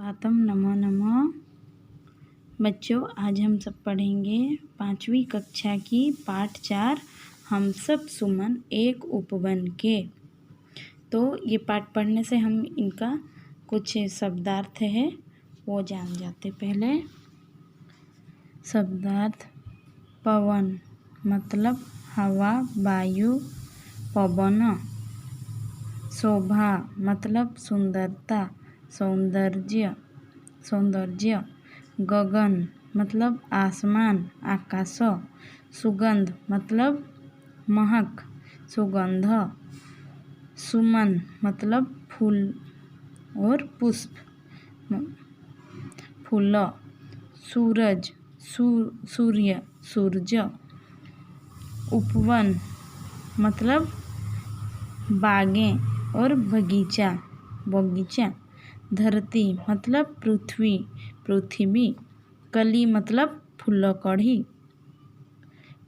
पातम नमो नमः। बच्चों, आज हम सब पढ़ेंगे 5वीं कक्षा की पाठ 4 हम सब सुमन एक उपवन के। तो ये पाठ पढ़ने से हम इनका कुछ शब्दार्थ है वो जान जाते। पहले शब्दार्थ। पवन मतलब हवा वायु पवन। शोभा मतलब सुंदरता सौंदर्य। गगन मतलब आसमान आकाश। सुगंध मतलब महक सुगंध। सुमन मतलब फूल और पुष्प फूल। सूरज सूर्य। उपवन मतलब बागें और बगीचा। धरती मतलब पृथ्वी। कली मतलब फूल कढ़ी।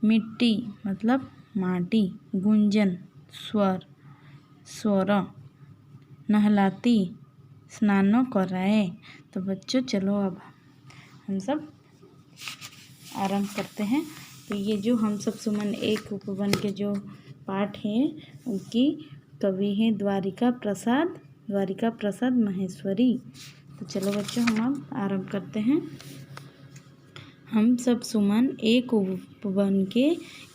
मिट्टी मतलब माटी। गुंजन स्वर। नहलाती स्नान कराए। तो बच्चों चलो अब हम सब आरंभ करते हैं। तो ये जो हम सब सुमन एक उपवन के जो पाठ हैं उनकी कवि हैं द्वारिका प्रसाद महेश्वरी। तो चलो बच्चों हम अब आरंभ करते हैं। हम सब सुमन एक उपवन के,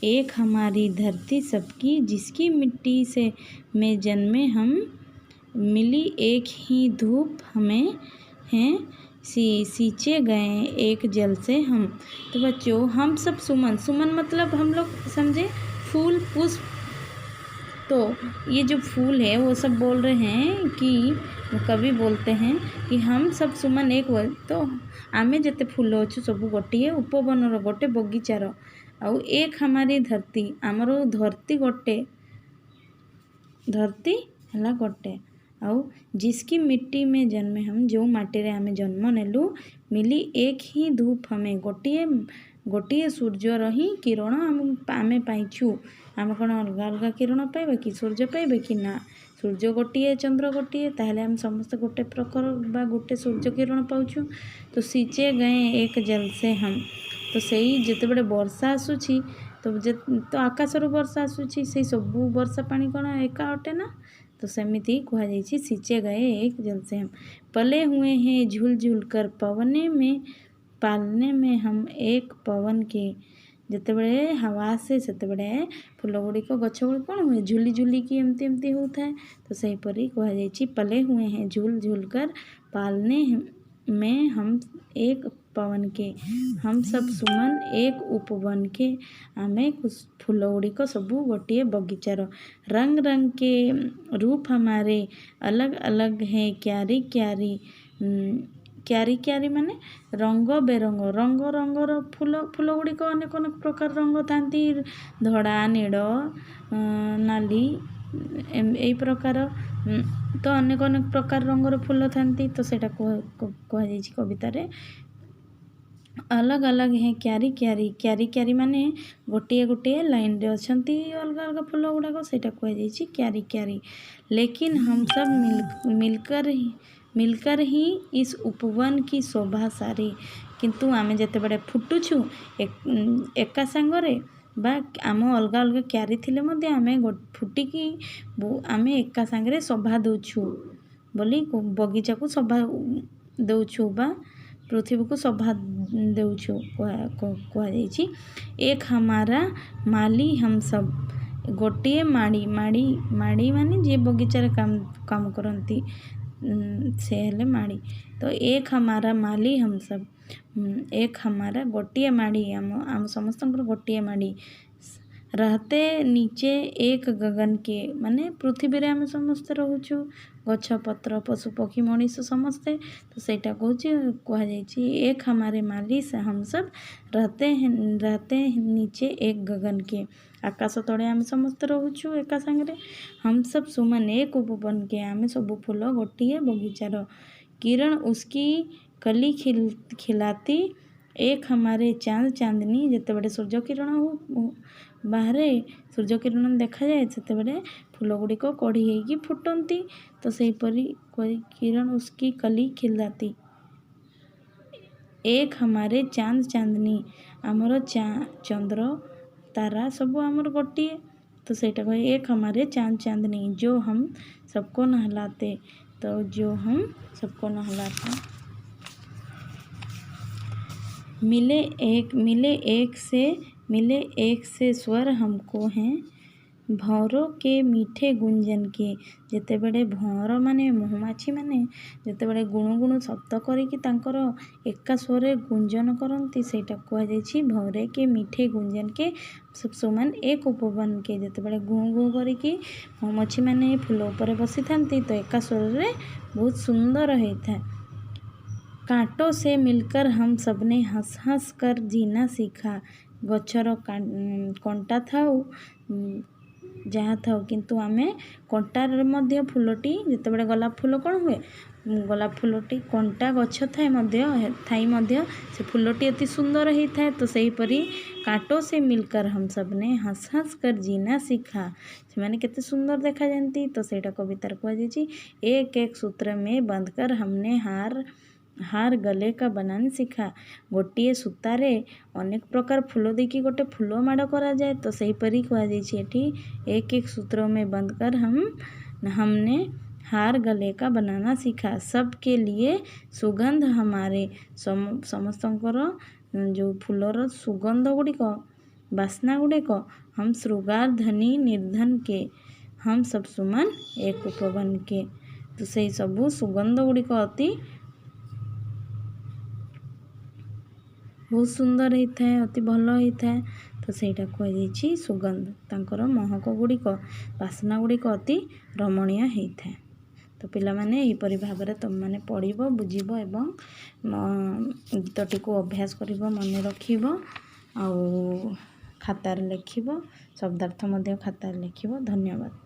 एक हमारी धरती सबकी, जिसकी मिट्टी से में जन्मे हम, मिली एक ही धूप हमें हैं, सींचे गए एक जल से हम। तो बच्चों हम सब सुमन मतलब हम लोग समझे फूल पुष्प। तो ये जो फूल है वो सब बोल रहे हैं कि कवि बोलते हैं कि हम सब सुमन एक। तो आमे जते फूल अच्छु सब गोटे उपवनर गोटे बगीचार आउ एक हमारी धरती आमर धरती गोटे धरती है गोटे आउ जिसकी मिट्टी में जन्मे हम, जो माटी रे आमे जन्म नेलु, मिली एक ही धूप हमें, गोटे सूर्यर ही किरण आमे पाइछु। आम कौन अलग अलग किरण पाइबा कि सूर्य पाइबे कि ना, सूर्य गोटे चंद्र गोटे, ताहले हम समस्त गोटे प्रकार बा गोटे सूर्य किरण पाउछु। तो सींचे गए एक जल से हम। तो सही जिते बड़े वर्षा आसुची तो आकाशरू वर्षा आसुची, से सबू वर्षा पानी कौन एका अटे ना। तो सेमिति कहा जाइए सींचे गए एक जल से हम। पले हुए हैं झूल झूल कर पालने में हम एक पवन के। जिते बड़े हवा से सेते बड़े फूल गुड़िक गछ गुड़ी कौन हुए झुली झुलिकी एमती होता है। तो सहीपरी कहा जाइए पले हुए हैं झूल झूल कर पालने में हम एक पवन के। हम सब सुमन एक उपवन के, आमे फूल गुड़िक सबू गोटे बगीचार। रंग रंग के रूप हमारे अलग अलग हैं, क्यारी माने रंग बेरंग, रंग रंगर फूल गुड़िक अनेक अनेक प्रकार रंग थांती, धड़ा नीड़ नाली यही प्रकार। तो अनेक अनेक प्रकार रंगर फूल थांती। तो सेटा कह जाइए कवितारे अलग अलग हैं क्यारी माने गोटे लाइन रे अछंती अलग अलग फूल गुड़ाक, सेटा कह जाइए क्यारी। लेकिन हम सब मिलकर ही इस उपवन की शोभा सारी। किंतु आमे जते बड़े फुटुछु एका सांगरे बा आम अलग अलग क्यारी थिले मध्य आमे फुटिकी आमे एका सांगरे शोभा दउछु बोली बगीचा को शोभा दउछु बा पृथ्वी को शोभा देउछु कह जाइए। एक हमारा माली हम सब, गोटे माड़ी माने जे बगीचार काम करती से हेले माड़ी। तो एक हमारा माली हम सब, एक हमारा गोटे माड़ी आम समस्त गोटे माड़ी। रहते नीचे एक गगन के, माने पृथ्वी रे आम समस्ते रोचु, गछ पत्र पशु पक्षी मनीष समस्ते। तो सेटा कह जाइए एक हमारे माली से हम सब रहते हैं नीचे एक गगन के। आकाश तले आम समस्त रोचु एका सांगरे। हम सब सुमन एक उपवन के, आमे सब फूल गोटे बगीचार। किरण उसकी कली खिलाती एक हमारे चांदनी, जिते बड़े सूर्य किरण हो बाहर सूर्य किरण देखा जाए सेते बड़े फूल गुड़िक कढ़ी होगी फुटंती। तो सहीपरी किरण उसकी कली खिलाती एक हमारे चांद चांदनी आमर चंद्र तारा सब आमर गोटिए तो सेटा कहे एक हमारे चांद चांदनी जो हम सबको नहलाते। तो जो हम सबको नहलाते। मिले एक से स्वर हमको हैं भौरों के मीठे गुंजन के। जेते बड़े भौर माने महुमाछी माने जेते बड़े गुणु गुणु शब्द करिकी तांकर एका स्वरे गुंजन करती सेटा कुआ जायछि भौरे के मीठे गुंजन के सब समान एक उपवन के। जेते बड़े गुणु गुणु करिकी महुमाछी माने फूल ऊपर बसी थांती तो एका स्वरे बहुत सुंदर होता है। कांटों से मिलकर हम सबने हंस हंस कर जीना सीखा। गछर कंटा थाऊ जहाँ थाऊ किंतु आमे कंटार मध्य फूलटी जितेबाला गोलाप फूल कौन हुए गोलाप फूलटी कंटा गछ थाई मध्य से फूलटी अति सुंदर होता है। तो सहीपरी कांटों से मिलकर हम सबने हंस हंस कर जीना सीखा से माने केते सुंदर देखा जाती। तो सेटा कवितार कुआ जायछि एक एक सूत्र में बंधकर हमने हार गले का बनाना सीखा। गोटे सूतारे अनेक प्रकार फूल देखी गोटे फूल माड़ करा जाए। तो सहीपरी कहा जाए एक एक सूत्रों में बंधकर हमने हार गले का बनाना सीखा। सबके लिए सुगंध हमारे समस्तंकर जो फूलर सुगंध गुड़िक बास्ना गुड़िक हम श्रृगार धनी निर्धन के हम सब सुमन एक उपवन के। तो सही सबू सुगंध गुड़िक अति बहुत सुंदर होता है अति भल होता है। तो सहीटा कहुई सुगंध तांकर महक गुड़िक बास्ना गुड़िक अति रमणीय होता है। तो पिला माने एहिपरि भाव में तुम मैंने पढ़ बुझब एवं गीतटी को अभ्यास कर मन रख खातार लिखब शब्दार्थ खातार लिखब। धन्यवाद।